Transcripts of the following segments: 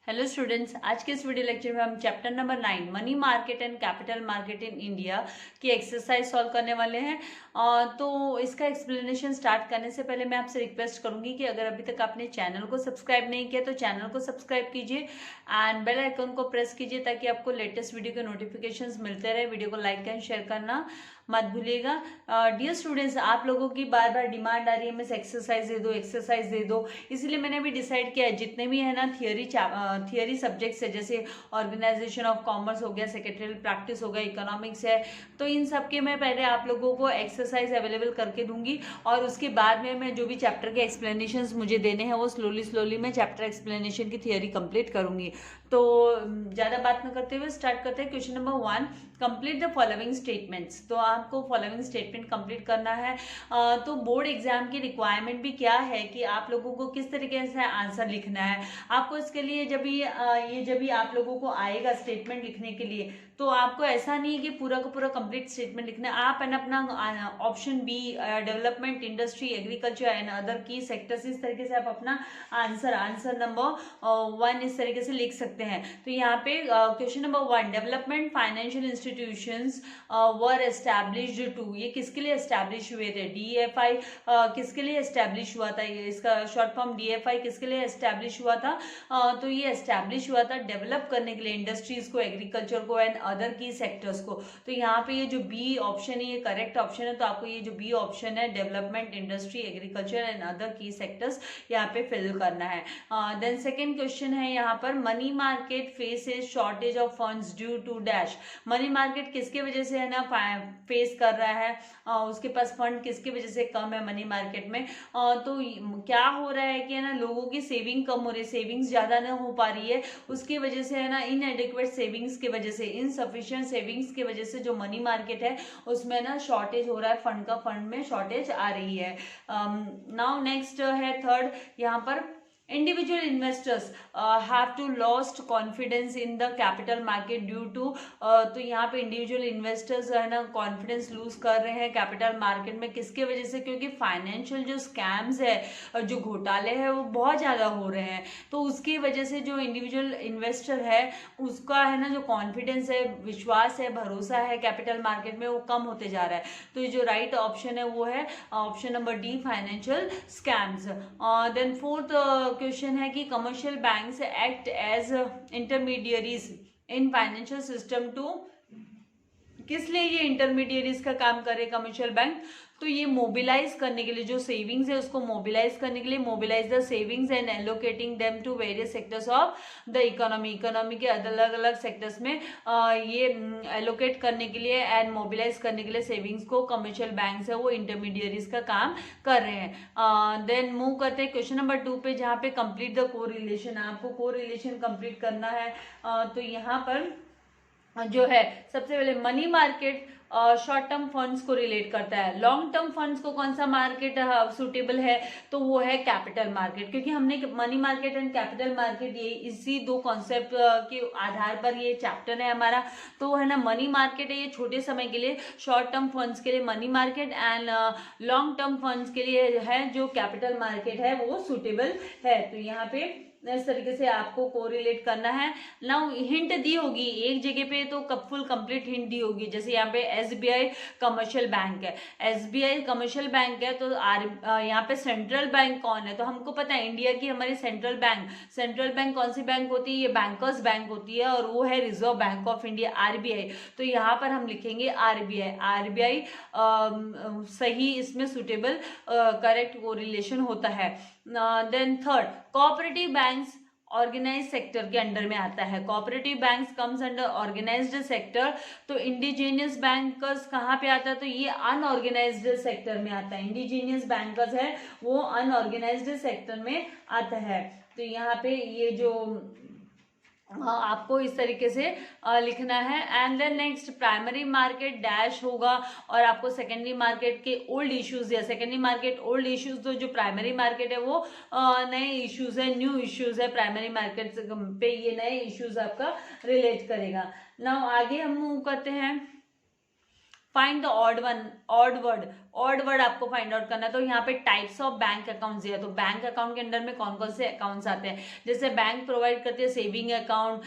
Hello students, आज के इस वीडियो लेक्चर में हम chapter number 9 money market and capital market in India की एक्सरसाइज सॉल्व करने वाले हैं। तो इसका एक्सप्लेनेशन स्टार्ट करने से पहले मैं आपसे रिक्वेस्ट करूंगी कि अगर अभी तक आपने चैनल को सब्सक्राइब नहीं किया तो चैनल को सब्सक्राइब कीजिए एंड बेल आइकन को प्रेस कीजिए ताकि आपको लेटेस्ट वीडियो के नोटिफिकेशंस मिलते रहे। वीडियो को लाइक एंड शेयर करना मत भूलिएगा। डियर स्टूडेंट्स, आप लोगों की बार बार डिमांड आ रही है मिस एक्सरसाइज दे दो, इसलिए मैंने भी डिसाइड किया है जितने भी है ना थियरी सब्जेक्ट्स है, जैसे ऑर्गेनाइजेशन ऑफ कॉमर्स हो गया, सेक्रेटरियल प्रैक्टिस हो गया, इकोनॉमिक्स है, तो इन सब के मैं पहले आप लोगों को एक्सरसाइज अवेलेबल करके दूंगी और उसके बाद में मैं जो भी चैप्टर के एक्सप्लेनेशंस मुझे देने हैं वो स्लोली मैं चैप्टर एक्सप्लेनेशन की थियरी कंप्लीट करूंगी। तो ज़्यादा बात न करते हुए स्टार्ट करते हैं। Question number 1, complete the following statements. तो आपको फॉलोइंग स्टेटमेंट कंप्लीट करना है। तो बोर्ड एग्जाम की रिक्वायरमेंट भी क्या है कि आप लोगों को किस तरीके से आंसर लिखना है। आपको इसके लिए जब भी आप लोगों को आएगा स्टेटमेंट लिखने के लिए, तो आपको ऐसा नहीं है कि पूरा का पूरा कंप्लीट स्टेटमेंट लिखना है। आप अपना option B development, industry, agriculture and other key sectors, इस तरीके से आप अपना आंसर नंबर 1 इस तरीके से लिख सकते हैं। तो यहाँ पे question number 1, development financial institutions were established to, ये किसके लिए एस्टैब्लिश हुए थे? डीएफआई किसके लिए एस्टैब्लिश हुआ था? ये इसका शॉर्ट फॉर्म डीएफआई किसके लिए एस्टैब्लिश हुआ था? तो ये एस्टैब्लिश हुआ था डेवलप करने के लिए इंडस्ट्रीज को, एग्रीकल्चर को एंड अदर की सेक्टर्स को। तो यहाँ पे ये जो बी ऑप्शन है ये करेक्ट ऑप्शन है, तो आपको ये जो बी ऑप्शन है development, industry, agriculture and other key sectors यहाँ पे फिल करना है। देन सेकेंड क्वेश्चन है यहाँ पर, money market faces shortage of funds due to dash. Money market किसके वजह से है ना फेस कर रहा है, उसके पास फंड किसकी वजह से कम है मनी मार्केट में। तो क्या हो रहा है कि है ना लोगों की सेविंग कम हो रही है, सेविंग्स ज्यादा ना हो पा रही है, उसकी वजह से है ना इनएडिक्वेट सेविंग्स की वजह से, इनसफिशिएंट सेविंग्स की वजह से जो मनी मार्केट है उसमें ना शॉर्टेज हो रहा है, फंड में शॉर्टेज आ रही है। नाउ नेक्स्ट है थर्ड, यहाँ पर individual investors have to lost confidence in the capital market due to तो यहाँ पे इंडिविजुअल इन्वेस्टर्स है ना कॉन्फिडेंस लूज कर रहे हैं कैपिटल मार्केट में, किसके वजह से? क्योंकि फाइनेंशियल जो स्कैम्स है और जो घोटाले हैं वो बहुत ज़्यादा हो रहे हैं, तो उसकी वजह से जो इंडिविजुअल इन्वेस्टर है उसका है ना जो कॉन्फिडेंस है, विश्वास है, भरोसा है कैपिटल मार्केट में, वो कम होते जा रहा है। तो ये जो राइट ऑप्शन है वो है option number D, financial scams. Then fourth question है कि commercial banks act as intermediaries in financial system to, किस लिए ये इंटरमीडियरीज का काम करे कमर्शियल बैंक? तो ये मोबिलाइज करने के लिए, जो सेविंग्स है उसको मोबिलाइज करने के लिए, mobilise the savings and allocating them to various sectors of the economy के अलग अलग सेक्टर्स में ये एलोकेट करने के लिए एंड मोबिलाइज करने के लिए सेविंग्स को कमर्शियल बैंक्स है वो इंटरमीडियरीज का काम कर रहे हैं। देन मूव करते हैं क्वेश्चन नंबर 2 पे, जहाँ पे कंप्लीट द कोरिलेशन, आपको कोरिलेशन कंप्लीट करना है। तो यहाँ पर जो है सबसे पहले money market short term funds को रिलेट करता है, लॉन्ग टर्म फंड्स को कौन सा मार्केट सुटेबल है? तो वो है कैपिटल मार्केट, क्योंकि हमने money market and capital market ये इसी दो कॉन्सेप्ट के आधार पर ये चैप्टर है हमारा। तो है ना मनी मार्केट है ये छोटे समय के लिए, शॉर्ट टर्म फंड्स के लिए money market and long term funds के लिए है जो कैपिटल मार्केट है वो सुटेबल है। तो यहाँ पे इस तरीके से आपको कोरिलेट करना है। नाउ हिंट दी होगी एक जगह पे, तो फुल कंप्लीट हिंट दी होगी, जैसे यहाँ पे एसबीआई कमर्शियल बैंक है, एसबीआई कमर्शियल बैंक है, तो यहाँ पे सेंट्रल बैंक कौन है? तो हमको पता है इंडिया की हमारी सेंट्रल बैंक कौन सी बैंक होती है? ये बैंकर्स बैंक होती है और वो है Reserve Bank of India, RBI. तो यहाँ पर हम लिखेंगे आरबीआई सही इसमें सुटेबल करेक्ट कोरिलेशन होता है। Then third, cooperative banks organise sector के अंडर में आता है, cooperative banks comes under organised sector. तो इंडिजीनियस बैंकर्स कहाँ पे आता है? तो ये अनऑर्गेनाइज्ड सेक्टर में आता है, इंडिजीनियस बैंकर्स है वो अनऑर्गेनाइज्ड सेक्टर में आता है। तो यहाँ पे ये जो आपको इस तरीके से लिखना है। And then next, primary market dash होगा और आपको सेकेंडरी मार्केट के ओल्ड इश्यूज या सेकेंडरी मार्केट ओल्ड इश्यूज, तो जो प्राइमरी मार्केट है वो नए इश्यूज है, न्यू इश्यूज है, प्राइमरी मार्केट पे ये नए इश्यूज आपका रिलेट करेगा। नाउ आगे हम मूव करते हैं फाइंड द ऑड वर्ड आपको फाइंड आउट करना है। तो यहाँ पे टाइप्स ऑफ बैंक अकाउंट्स है, तो बैंक अकाउंट के अंदर में कौन कौन से अकाउंट्स आते हैं, जैसे बैंक प्रोवाइड करती है saving account,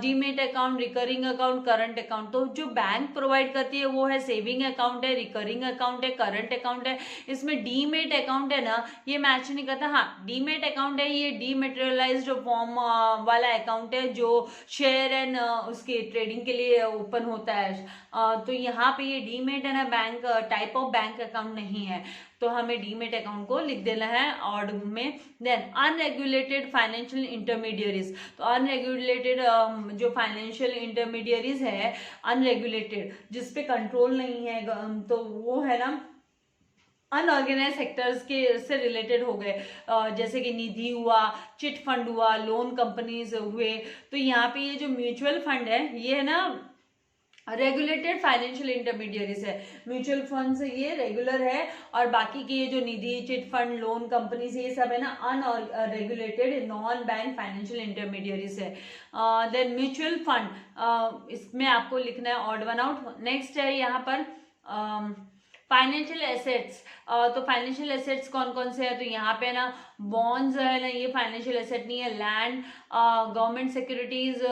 demat account, recurring account, current account. तो जो बैंक प्रोवाइड करती है वो है सेविंग अकाउंट है, रिकरिंग अकाउंट है, करंट अकाउंट है। इसमें डीमेट अकाउंट है ना, ये मैच नहीं करता। हाँ, डीमेट अकाउंट है, ये डीमेटेरियलाइज्ड फॉर्म वाला अकाउंट है जो शेयर एंड उसके ट्रेडिंग के लिए ओपन होता है। तो यहाँ पे ये डीमेट है ना, bank type of bank account नहीं है, तो हमें डीमेट अकाउंट को लिख देना है ऑड में। देन अनरेगुलेटेड फाइनेंशियल इंटरमीडियरीज, तो अनरेगुलेटेड जो फाइनेंशियल इंटरमीडियरीज है, अनरेगुलेटेड जिसपे कंट्रोल नहीं है, तो वो है ना अनऑर्गेनाइज सेक्टर्स के से रिलेटेड हो गए, जैसे कि निधि हुआ, चिट फंड हुआ, लोन कंपनीज हुए। तो यहाँ पे ये जो म्यूचुअल फंड है ये है ना रेगुलेटेड फाइनेंशियल इंटरमीडियरीज है। म्यूचुअल फंड से ये रेगुलर है, और बाकी के ये जो निधि, चिट फंड, लोन कंपनीज ये सब है ना unregulated non bank financial intermediaries है। देन म्यूचुअल फंड, इसमें आपको लिखना है ऑड वन आउट। नेक्स्ट है यहाँ पर फाइनेंशियल एसेट्स, तो फाइनेंशियल एसेट्स कौन कौन से है, तो यहाँ पे ना बॉन्ड्स है ना, ये फाइनेंशियल एसेट नहीं है। लैंड, गवर्नमेंट सिक्योरिटीज,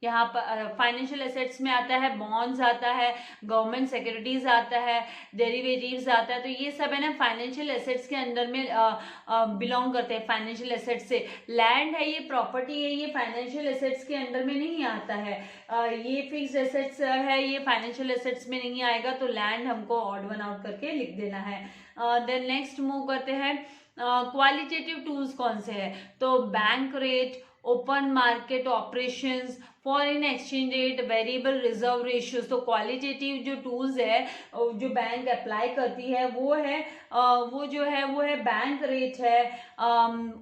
यहाँ पर फाइनेंशियल एसेट्स में आता है, बॉन्ड्स आता है, गवर्नमेंट सिक्योरिटीज आता है, डेरिवेटिव्स आता है। तो ये सब है ना फाइनेंशियल एसेट्स के अंडर में बिलोंग करते हैं, फाइनेंशियल एसेट्स से। लैंड है, ये प्रॉपर्टी है, ये फाइनेंशियल एसेट्स के अंडर में नहीं आता है। ये फिक्स्ड एसेट्स है, ये फाइनेंशियल एसेट्स में नहीं आएगा, तो लैंड हमको ऑड वन आउट करके लिख देना है। देन नेक्स्ट मूव करते हैं, क्वालिटेटिव टूल्स कौन से है, तो bank rate, open market operations, foreign exchange rate, variable reserve ratios. तो क्वालिटेटिव जो टूल्स है जो बैंक अप्लाई करती है वो है वो है बैंक रेट है,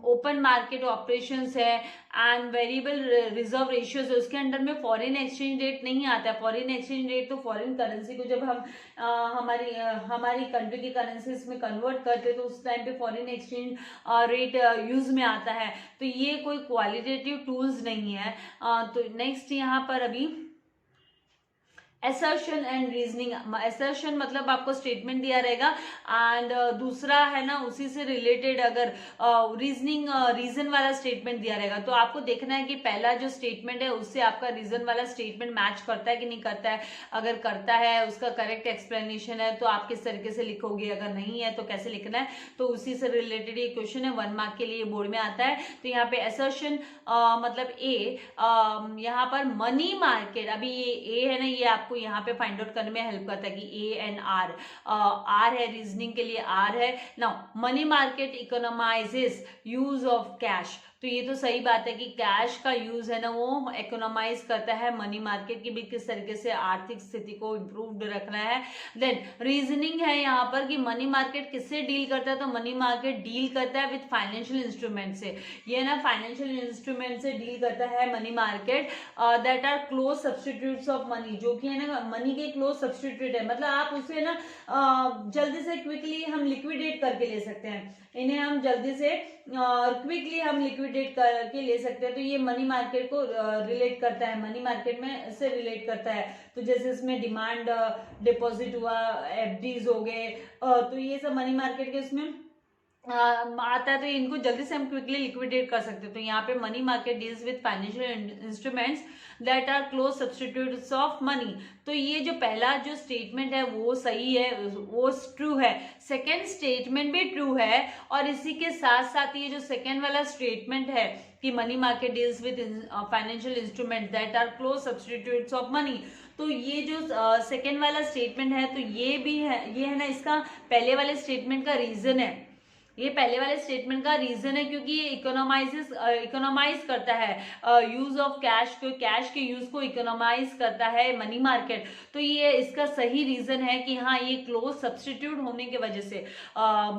ओपन मार्केट ऑपरेशंस है, एंड वेरिएबल रिजर्व रेशियोज। उसके अंडर में फॉरेन एक्सचेंज रेट नहीं आता है। फॉरेन एक्सचेंज रेट तो फॉरेन करेंसी को जब हम हमारी कंट्री की करेंसीज में कन्वर्ट करते तो उस टाइम पे फॉरेन एक्सचेंज रेट यूज में आता है। तो ये कोई क्वालिटेटिव टूल्स नहीं है। तो नेक्स्ट यहाँ पर अभी असर्शन एंड रीजनिंग। असर्शन मतलब आपको स्टेटमेंट दिया रहेगा, एंड दूसरा है ना उसी से रिलेटेड अगर रीजनिंग रीजन वाला स्टेटमेंट दिया रहेगा, तो आपको देखना है कि पहला जो स्टेटमेंट है उससे आपका रीजन वाला स्टेटमेंट मैच करता है कि नहीं करता है। अगर करता है, उसका करेक्ट एक्सप्लेनेशन है, तो आप किस तरीके से लिखोगे, अगर नहीं है तो कैसे लिखना है, तो उसी से रिलेटेड ये क्वेश्चन है, 1 मार्क के लिए बोर्ड में आता है। तो यहाँ पे असर्शन मतलब ए, यहाँ पर मनी मार्केट, अभी ये ए है ना, ये आपको यहाँ पे फाइंड आउट करने में हेल्प करता है कि ए एंड आर, आर है रीजनिंग के लिए, आर है। Now money market economises use of cash, तो ये तो सही बात है कि कैश का यूज है ना वो इकोनोमाइज करता है। मनी मार्केट की भी किस तरीके से आर्थिक स्थिति को इम्प्रूव्ड रखना है। देन रीजनिंग है यहाँ पर कि मनी मार्केट किससे डील करता है, तो मनी मार्केट डील करता है विद फाइनेंशियल इंस्ट्रूमेंट से। ये ना फाइनेंशियल इंस्ट्रूमेंट से डील करता है money market, that are close substitutes of money, जो कि है ना मनी के क्लोज सब्सटीट्यूट है। मतलब आप उसे ना जल्दी से क्विकली हम लिक्विडेट करके ले सकते हैं, इन्हें हम जल्दी से क्विकली हम लिक्विडेट करके ले सकते हैं। तो ये मनी मार्केट को रिलेट करता है, मनी मार्केट में से रिलेट करता है। तो जैसे इसमें डिमांड डिपॉजिट हुआ, एफडीज हो गए, तो ये सब मनी मार्केट के इसमें आता है, तो इनको जल्दी से हम क्विकली लिक्विडेट कर सकते हैं। तो यहाँ पे money market deals with financial instruments that are close substitutes of money. तो ये जो पहला जो स्टेटमेंट है वो सही है, वो ट्रू है। सेकेंड स्टेटमेंट भी ट्रू है, और इसी के साथ साथ ये जो सेकेंड वाला स्टेटमेंट है कि money market deals with financial instrument that are close substitutes of money, तो ये जो सेकेंड वाला स्टेटमेंट है, तो ये भी है, ये है ना इसका पहले वाले स्टेटमेंट का रीजन है। ये पहले वाले स्टेटमेंट का रीजन है क्योंकि ये इकोनोमाइज करता है यूज ऑफ कैश को, कैश के यूज को इकोनोमाइज करता है मनी मार्केट। तो ये इसका सही रीजन है कि हाँ ये क्लोज सब्सटीट्यूट होने की वजह से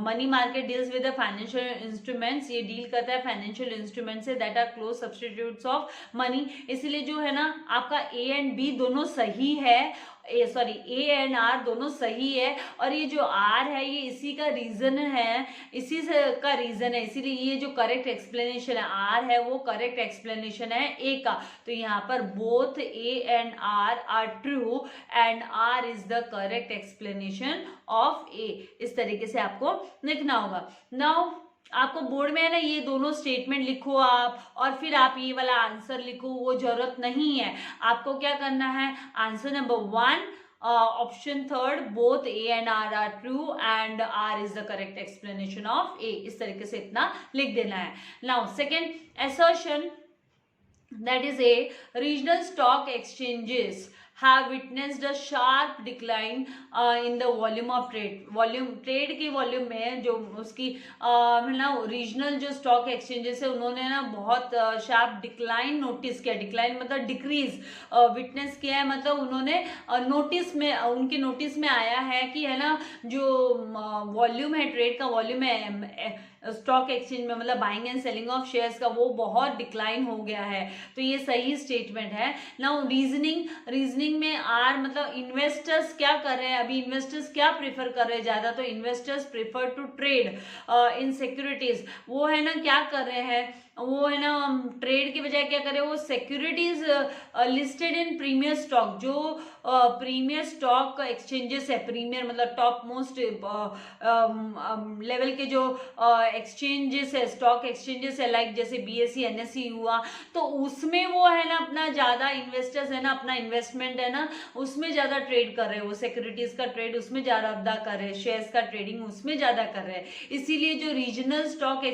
money market deals with the financial instruments, ये डील करता है फाइनेंशियल इंस्ट्रूमेंट से that are close substitutes of money. इसलिए जो है ना आपका ए एंड बी दोनों सही है, ए एंड आर दोनों सही है, और ये जो आर है ये इसी का रीजन है, इसी से का रीजन है, इसीलिए ये जो करेक्ट एक्सप्लेनेशन है आर है वो करेक्ट एक्सप्लेनेशन है ए का। तो यहाँ पर both A and R true and R is the correct explanation of A. इस तरीके से आपको लिखना होगा। नाउ आपको बोर्ड में है ना ये दोनों स्टेटमेंट लिखो आप, और फिर आप ये वाला आंसर लिखो, वो जरूरत नहीं है। आपको क्या करना है, answer number 1 option third both A and R true and R is the correct explanation of A, इस तरीके से इतना लिख देना है। Now second assertion, that is a regional stock exchanges have witnessed a sharp decline in the volume of trade। Volume, trade की volume में जो उसकी ना रीजनल जो स्टॉक एक्सचेंजेस है उन्होंने ना बहुत शार्प डिक्लाइन नोटिस किया। डिक्लाइन मतलब डिक्रीज, विटनेस किया है, मतलब उन्होंने नोटिस में, उनके नोटिस में आया है कि है ना जो वॉल्यूम है, ट्रेड का वॉल्यूम है स्टॉक एक्सचेंज में, मतलब buying and selling of shares का, वो बहुत डिक्लाइन हो गया है। तो ये सही स्टेटमेंट है। नाउ रीजनिंग में आर मतलब इन्वेस्टर्स क्या कर रहे हैं, अभी इन्वेस्टर्स क्या प्रेफर कर रहे हैं ज्यादा, तो investors prefer to trade in securities. वो है ना क्या कर रहे हैं, वो है ना ट्रेड की बजाय क्या कर रहे हैं, वो securities listed in premier stock. जो प्रीमियर स्टॉक एक्सचेंजेस है, प्रीमियर मतलब टॉप मोस्ट लेवल के जो एक्सचेंजेस है, स्टॉक एक्सचेंजेस है, लाइक जैसे बीएसई एनएसई हुआ, तो उसमें वो है ना अपना ज्यादा इन्वेस्टर्स है ना, अपना इन्वेस्टमेंट है ना उसमें ज्यादा ट्रेड कर रहे हैं, वो सिक्योरिटीज का ट्रेड उसमें ज्यादा कर रहे हैं, शेयर्स का ट्रेडिंग उसमें ज्यादा कर रहे हैं। इसीलिए जो रीजनल स्टॉक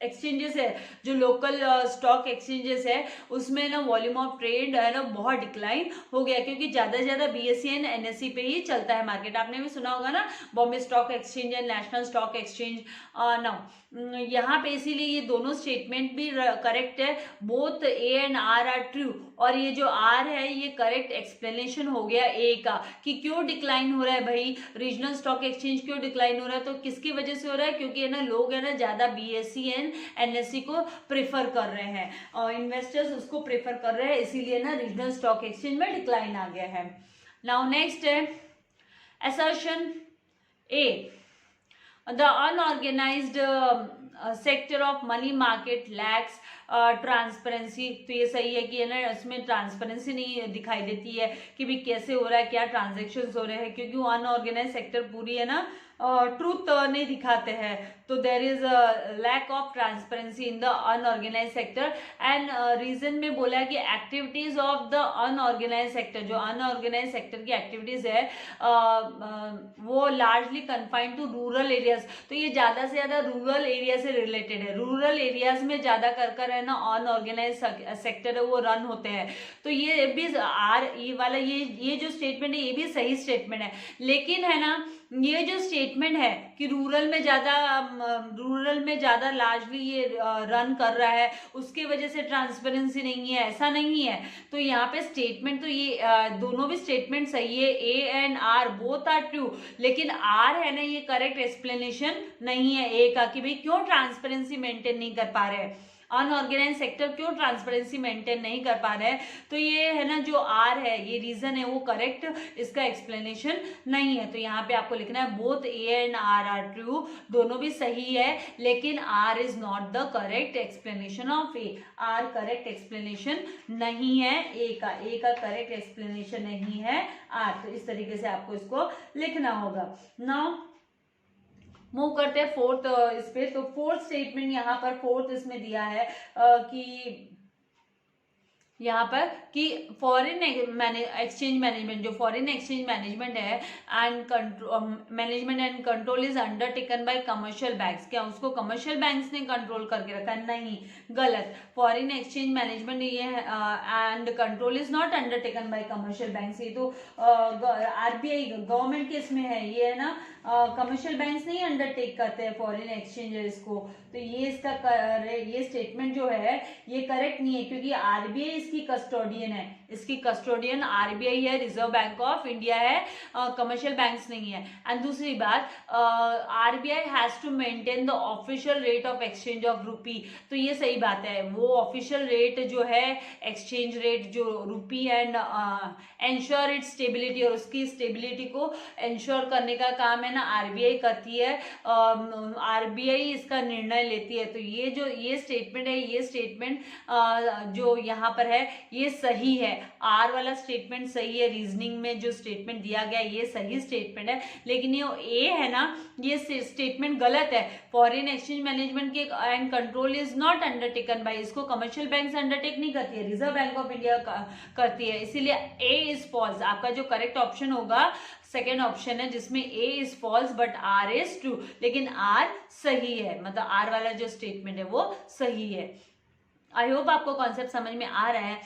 एक्सचेंजेस है, जो लोकल स्टॉक एक्सचेंजेस है, उसमें ना वॉल्यूम ऑफ ट्रेड है ना बहुत डिक्लाइन हो गया, क्योंकि ज्यादा से ज्यादा बीएसई एंड एनएसई पे ही चलता है मार्केट। आपने भी सुना होगा ना Bombay stock exchange and national stock exchange. Now यहाँ पे इसीलिए ये दोनों स्टेटमेंट भी करेक्ट है, both A and R true, और ये जो आर है ये करेक्ट एक्सप्लेनेशन हो गया ए का, कि क्यों डिक्लाइन हो रहा है भाई रीजनल स्टॉक एक्सचेंज, क्यों डिक्लाइन हो रहा है, तो किसकी वजह से हो रहा है, क्योंकि है ना लोग है ना ज्यादा बीएसई एंड एनएसई को प्रेफर कर रहे हैं, और इन्वेस्टर्स उसको प्रेफर कर रहे हैं, इसीलिए ना रीजनल स्टॉक एक्सचेंज में डिक्लाइन आ गया है। नाउ नेक्स्ट है assertion A, the unorganised sector of money market lakhs transparency. तो ये सही है कि है ना उसमें ट्रांसपेरेंसी नहीं दिखाई देती है कि भी कैसे हो रहा है, क्या ट्रांजेक्शन्स हो रहे हैं, क्योंकि वो अनऑर्गेनाइज सेक्टर पूरी है ना ट्रूथ नहीं दिखाते हैं, तो there is lack of transparency in the unorganised sector. And reason में बोला है कि activities of the unorganised sector, जो अनऑर्गेनाइज सेक्टर की एक्टिविटीज है वो largely confined to rural areas. तो ये ज्यादा से ज्यादा रूरल एरिया से रिलेटेड है, रूरल एरियाज में ज्यादा कर है ना अनऑर्गेनाइज सेक्टर है वो रन होते हैं। तो ये भी ये वाला ये जो स्टेटमेंट है ये भी सही स्टेटमेंट है, लेकिन है ना ये जो स्टेटमेंट है कि रूरल में ज्यादा लार्जली ये रन कर रहा है, उसके वजह से ट्रांसपेरेंसी नहीं है, ऐसा नहीं है। तो यहाँ पे स्टेटमेंट तो ये दोनों भी स्टेटमेंट सही है, A and R both are true, लेकिन आर है ना ये करेक्ट एक्सप्लेनेशन नहीं है ए का, कि भाई क्यों ट्रांसपेरेंसी मेंटेन नहीं कर पा रहे हैं, अनऑर्गेनाइज सेक्टर क्यों ट्रांसपेरेंसी मेंटेन नहीं कर पा रहे हैं। तो ये है ना जो आर है ये रीजन है वो करेक्ट इसका एक्सप्लेनेशन नहीं है। तो यहाँ पे आपको लिखना है both A and R true, दोनों भी सही है, लेकिन R is not the correct explanation of A. R correct explanation नहीं है ए का करेक्ट एक्सप्लेनेशन नहीं है आर। तो इस तरीके से आपको इसको लिखना होगा। नाउ मूव करते हैं फोर्थ इस पे। तो फोर्थ स्टेटमेंट यहाँ पर फोर्थ इसमें दिया है कि यहाँ पर कि फॉरेन एक्सचेंज मैनेजमेंट, जो फॉरेन एक्सचेंज मैनेजमेंट है and management and control is undertaken by commercial banks. क्या उसको कमर्शियल बैंक्स ने कंट्रोल करके रखा है? नहीं, गलत। फॉरेन एक्सचेंज मैनेजमेंट ये and control is not undertaken by commercial banks. ये तो आरबीआई गवर्नमेंट के इसमें है, ये है ना कमर्शियल बैंक्स नहीं अंडरटेक करते हैं फॉरेन एक्सचेंजेस को। तो ये इसका ये स्टेटमेंट जो है ये करेक्ट नहीं है, क्योंकि आरबीआई इसकी कस्टोडियन है, इसकी कस्टोडियन आरबीआई है, रिजर्व बैंक ऑफ इंडिया है, कमर्शियल बैंक्स नहीं है। एंड दूसरी बात, RBI has to maintain the official rate of exchange of rupee. तो ये सही बात है, वो ऑफिशियल रेट जो है एक्सचेंज रेट जो rupee and ensure it's stability, और उसकी स्टेबिलिटी को एंश्योर करने का काम है ना आरबीआई करती है, आरबीआई इसका निर्णय लेती है। तो ये स्टेटमेंट है, ये स्टेटमेंट जो यहाँ पर है ये सही है, आर वाला स्टेटमेंट सही है, रीजनिंग में जो स्टेटमेंट दिया गया ये सही स्टेटमेंट है। लेकिन ये ए है ना, ये स्टेटमेंट गलत है। फॉरेन एक्सचेंज मैनेजमेंट के and control is not undertaken by, इसको कमर्शियल बैंक अंडरटेक नहीं करती है, रिजर्व बैंक ऑफ इंडिया करती है, इसीलिए ए इज फॉल्स। आपका जो करेक्ट ऑप्शन होगा सेकेंड ऑप्शन है जिसमें A is false but R is true, लेकिन आर सही है, मतलब आर वाला जो स्टेटमेंट है वो सही है। आई होप आपको कॉन्सेप्ट समझ में आ रहा है।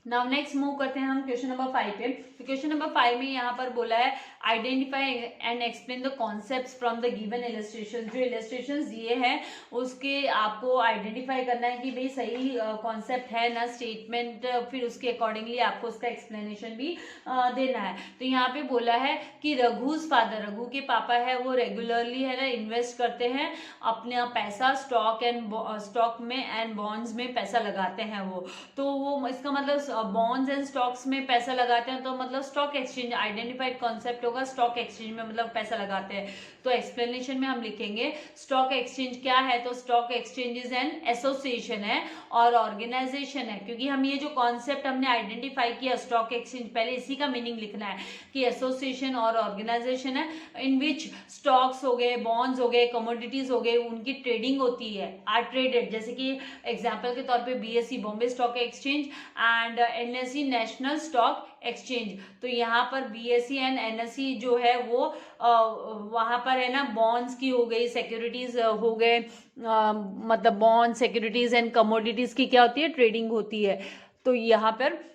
नाउ नेक्स्ट मूव करते हैं हम क्वेश्चन नंबर 5 पे। तो क्वेश्चन नंबर 5 में यहाँ पर बोला है identify and explain the concepts from the given illustration. जो इलस्ट्रेशन दिए हैं उसके आपको आइडेंटिफाई करना है कि भाई सही कॉन्सेप्ट है ना स्टेटमेंट, फिर उसके अकॉर्डिंगली आपको उसका एक्सप्लेनेशन भी देना है। तो यहाँ पे बोला है कि रघु's फादर, रघु के पापा है वो रेगुलरली है ना इन्वेस्ट करते हैं अपना पैसा स्टॉक में एंड बॉन्ड्स में पैसा लगाते हैं वो। तो वो इसका मतलब बॉन्ड्स एंड स्टॉक्स में पैसा लगाते हैं, तो मतलब स्टॉक एक्सचेंज आइडेंटिफाइड कॉन्सेप्ट होगा, स्टॉक एक्सचेंज में मतलब पैसा लगाते हैं। तो एक्सप्लेनेशन में हम लिखेंगे स्टॉक एक्सचेंज क्या है, तो stock exchange is an association है और ऑर्गेनाइजेशन है, क्योंकि हम ये जो कॉन्सेप्ट हमने आइडेंटिफाई किया स्टॉक एक्सचेंज, पहले इसी का मीनिंग लिखना है कि एसोसिएशन और ऑर्गेनाइजेशन है इन विच स्टॉक्स हो गए, बॉन्ड्स हो गए, कमोडिटीज हो गए, उनकी ट्रेडिंग होती है, आर ट्रेडेड। जैसे कि एग्जाम्पल के तौर पे BSE Bombay stock exchange and NSE national stock exchange. तो यहाँ पर बीएसई एंड एनएसई जो है वो वहाँ पर है ना बॉन्ड्स की हो गई, सिक्योरिटीज हो गए, मतलब बॉन्ड सिक्योरिटीज एंड कमोडिटीज की क्या होती है, ट्रेडिंग होती है। तो यहाँ पर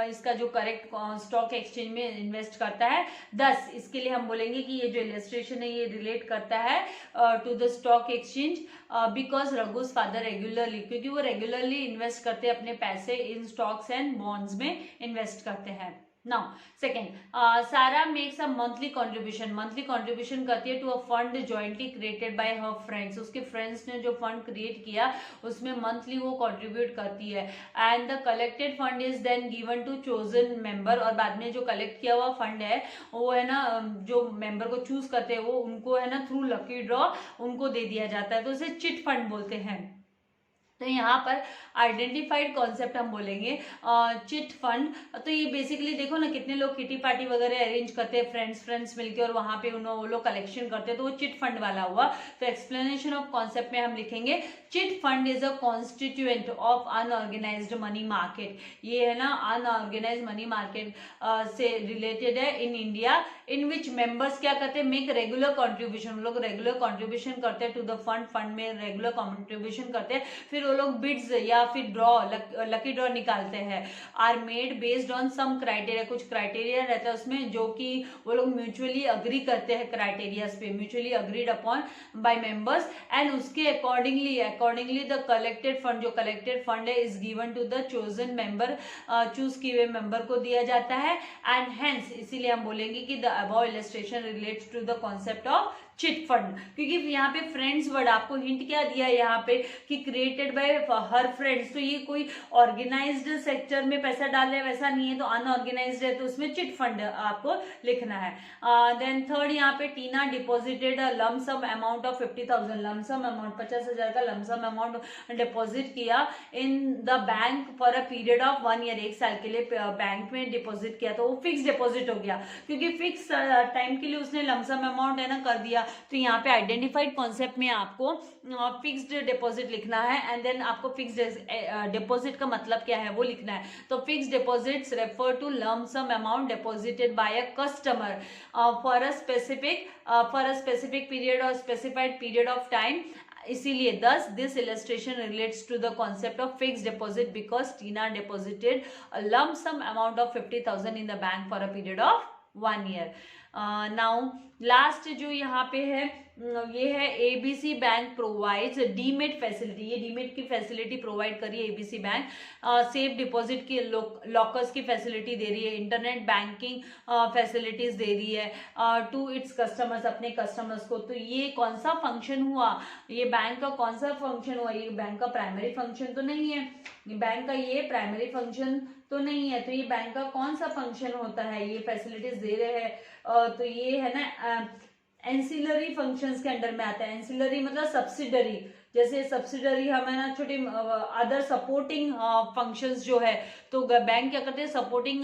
इसका जो करेक्ट स्टॉक एक्सचेंज में इन्वेस्ट करता है 10। इसके लिए हम बोलेंगे कि ये जो इलस्ट्रेशन है ये रिलेट करता है to the stock exchange because रघु's फादर रेगुलरली, क्योंकि वो रेगुलरली इन्वेस्ट करते हैं अपने पैसे इन स्टॉक्स एंड बॉन्ड्स में इन्वेस्ट करते हैं। Now second, Sara makes a monthly contribution करती है to a fund jointly created by her friends. उसके फ्रेंड्स ने जो फंड क्रिएट किया उसमें मंथली वो कंट्रीब्यूट करती है। And the collected fund is then given to chosen member, और बाद में जो कलेक्ट किया हुआ फंड है वो है ना जो मेंबर को चूज करते हैं वो उनको है ना थ्रू लकी ड्रॉ उनको दे दिया जाता है, तो उसे चिट फंड बोलते हैं। तो यहाँ पर आइडेंटिफाइड कॉन्सेप्ट हम बोलेंगे चिट फंड। तो ये बेसिकली देखो ना कितने लोग किटी पार्टी वगैरह अरेंज करते हैं फ्रेंड्स मिलके और वहां पे वो लोग कलेक्शन करते हैं, तो वो चिट फंड वाला हुआ। तो एक्सप्लेनेशन ऑफ कॉन्सेप्ट में हम लिखेंगे chit fund is a constituent of unorganised money market. ये है ना अनऑर्गेनाइज्ड मनी मार्केट से रिलेटेड है in India, in which members क्या करते हैं मेक रेगुलर कॉन्ट्रीब्यूशन। लोग रेगुलर कॉन्ट्रीब्यूशन करते हैं टू द फंड में रेगुलर कॉन्ट्रीब्यूशन करते हैं, फिर वो लोग बिड्स या फिर लकी ड्रॉ निकालते हैं। Are made based on some criteria, कुछ क्राइटेरिया रहता है उसमें जो कि वो लोग म्यूचुअली अग्री करते हैं क्राइटेरियाज पे, mutually agreed upon by members and उसके अकॉर्डिंगली द कलेक्टेड फंड, जो कलेक्टेड फंड है is given to the chosen member, choose किए हुए मेंबर को दिया जाता है। एंड हेंस इसीलिए हम बोलेंगे कि the above illustration relates to the concept of chit fund, क्योंकि यहाँ पे फ्रेंड्स वर्ड आपको हिंट क्या दिया है यहाँ पे कि क्रिएटेड बाय हर फ्रेंड्स, तो ये कोई ऑर्गेनाइज्ड सेक्टर में पैसा डाल रहे हैं वैसा नहीं है, तो अनऑर्गेनाइज्ड है तो उसमें चिट फंड आपको लिखना है। देन थर्ड यहाँ पे Tina deposited lump sum amount of 50,000, lump sum amount 50,000 का लमसम अमाउंट डिपॉजिट किया in the bank for a period of 1 year, 1 साल के लिए बैंक में डिपॉजिट किया, तो वो फिक्स डिपॉजिट हो गया क्योंकि फिक्स टाइम के लिए उसने लमसम अमाउंट है ना कर दिया। तो यहाँ पे आइडेंटिफाइड कॉन्सेप्ट में आपको फिक्स्ड डिपॉजिट लिखना है एंड देन आपको फिक्स्ड डिपॉजिट का मतलब क्या है वो लिखना है। तो fixed deposits refer to lump sum amount deposited by a customer for a specific period और स्पेसिफाइड पीरियड ऑफ टाइम। इसीलिए this this illustration relates to the concept of fixed deposit because Tina deposited a lump sum amount of 50,000 in the bank for a period of 1 year. Now last जो यहाँ पे है ये है ABC bank provides demat facility. ये demat की facility provide करी है एबीसी बैंक। सेफ डिपॉजिट की लॉकर्स की फैसिलिटी दे रही है, इंटरनेट बैंकिंग फैसिलिटीज दे रही है टू इट्स कस्टमर्स, अपने कस्टमर्स को। तो ये कौन सा फंक्शन हुआ, ये बैंक का कौन सा फंक्शन हुआ? ये बैंक का प्राइमरी फंक्शन तो नहीं है, बैंक का ये प्राइमरी फंक्शन तो नहीं है। तो ये बैंक का कौन सा फंक्शन होता है? ये फैसिलिटीज दे रहे हैं तो ये है ना एंसिलरी फंक्शंस के अंडर में आता है। एंसिलरी मतलब सब्सिडरी, जैसे सब्सिडरी हमें ना छोटी अदर सपोर्टिंग फंक्शंस जो है, तो बैंक क्या करते हैं सपोर्टिंग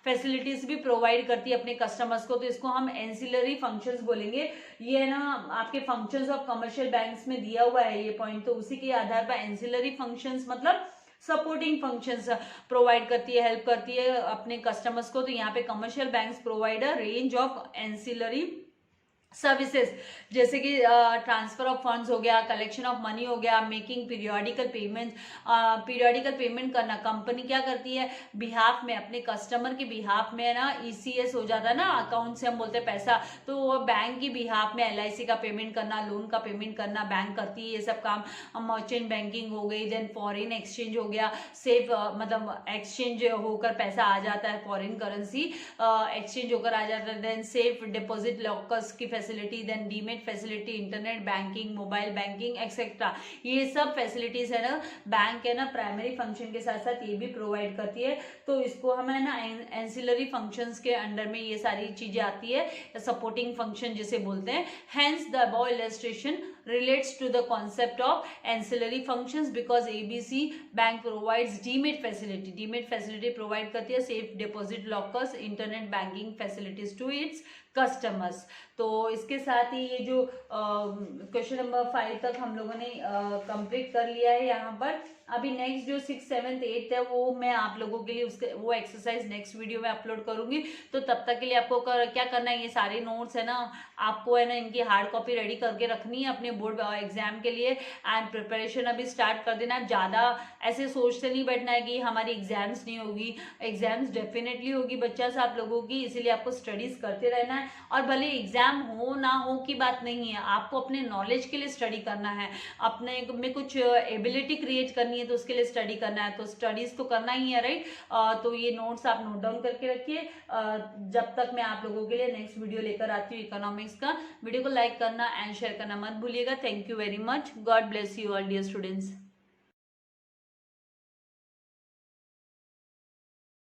फैसिलिटीज भी प्रोवाइड करती है अपने कस्टमर्स को, तो इसको हम एंसिलरी फंक्शंस बोलेंगे। ये है ना आपके फंक्शंस ऑफ कमर्शियल बैंक्स में दिया हुआ है ये पॉइंट, तो उसी के आधार पर एंसिलरी फंक्शंस मतलब सपोर्टिंग फंक्शंस प्रोवाइड करती है, हेल्प करती है अपने कस्टमर्स को। तो यहाँ पे commercial banks provide a range of ancillary services, जैसे कि ट्रांसफर ऑफ फंड्स हो गया, कलेक्शन ऑफ मनी हो गया, making periodical payment. Periodical payment करना कंपनी क्या करती है बिहाफ में, अपने कस्टमर के बिहाफ में ना ईसीएस हो जाता है ना, अकाउंट से हम बोलते हैं पैसा, तो वो बैंक की बिहाफ में एलआईसी का पेमेंट करना, लोन का पेमेंट करना बैंक करती है ये सब काम। मर्चेंट बैंकिंग हो गई, देन फॉरेन एक्सचेंज हो गया, सेफ मतलब एक्सचेंज होकर पैसा आ जाता है, फॉरेन करेंसी एक्सचेंज होकर आ जाता है, देन सेफ डिपॉजिट लॉकर्स की facility, then demat facility, internet banking, mobile banking etcetera. ये सब फैसिलिटीज है ना बैंक है ना प्राइमरी फंक्शन के साथ साथ ये भी प्रोवाइड करती है। तो इसको हमें ना एंसिलरी फंक्शंस के अंडर में ये सारी चीजें आती है, सपोर्टिंग फंक्शन जिसे बोलते हैं। Hence the above illustration relates to the concept of ancillary functions because ABC bank provides demat facility। demat facility provide करती है safe deposit lockers, internet banking facilities to its customers। तो इसके साथ ही ये जो क्वेश्चन नंबर 5 तक हम लोगों ने कंप्लीट कर लिया है यहाँ पर। अभी नेक्स्ट जो 6, 7, 8 है वो मैं आप लोगों के लिए उसके वो एक्सरसाइज नेक्स्ट वीडियो में अपलोड करूंगी। तो तब तक के लिए आपको क्या करना है, ये सारे नोट्स है ना आपको है ना इनकी हार्ड कॉपी रेडी करके रखनी है अपने बोर्ड एग्जाम के लिए, एंड प्रिपरेशन अभी स्टार्ट कर देना। ज़्यादा ऐसे सोचते नहीं बैठना है कि हमारी एग्जाम्स नहीं होगी, एग्जाम्स डेफिनेटली होगी बच्चा से आप लोगों की, इसीलिए आपको स्टडीज करते रहना है। और भले एग्जाम हो ना हो की बात नहीं है, आपको अपने नॉलेज के लिए स्टडी करना है, अपने में कुछ एबिलिटी क्रिएट करनी है तो उसके लिए स्टडी करना है, तो स्टडीज तो करना ही है राइट। तो ये नोट्स आप नोट डाउन करके रखिए जब तक मैं आप लोगों के लिए नेक्स्ट वीडियो लेकर आती हूँ इकोनॉमिक्स का। वीडियो को लाइक करना एंड शेयर करना मत भूलिएगा। Thank you very much. God bless you all dear students.